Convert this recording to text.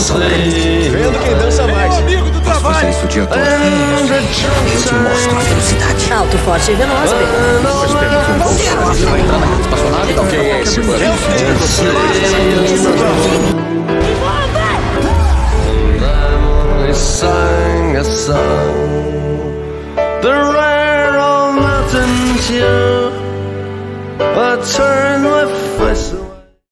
só pra mim. Vendo quem dança mais. Amigo do Posso fazer trabalho. isso o dia todo. Eu te mostro a velocidade. Alto, forte e veloz, bebê. Nós temos um voo. Você vai entrar naquela espaçonave? Tá ok, Eu tenho We sang a song, the rare old mountain tune. I turned my face away.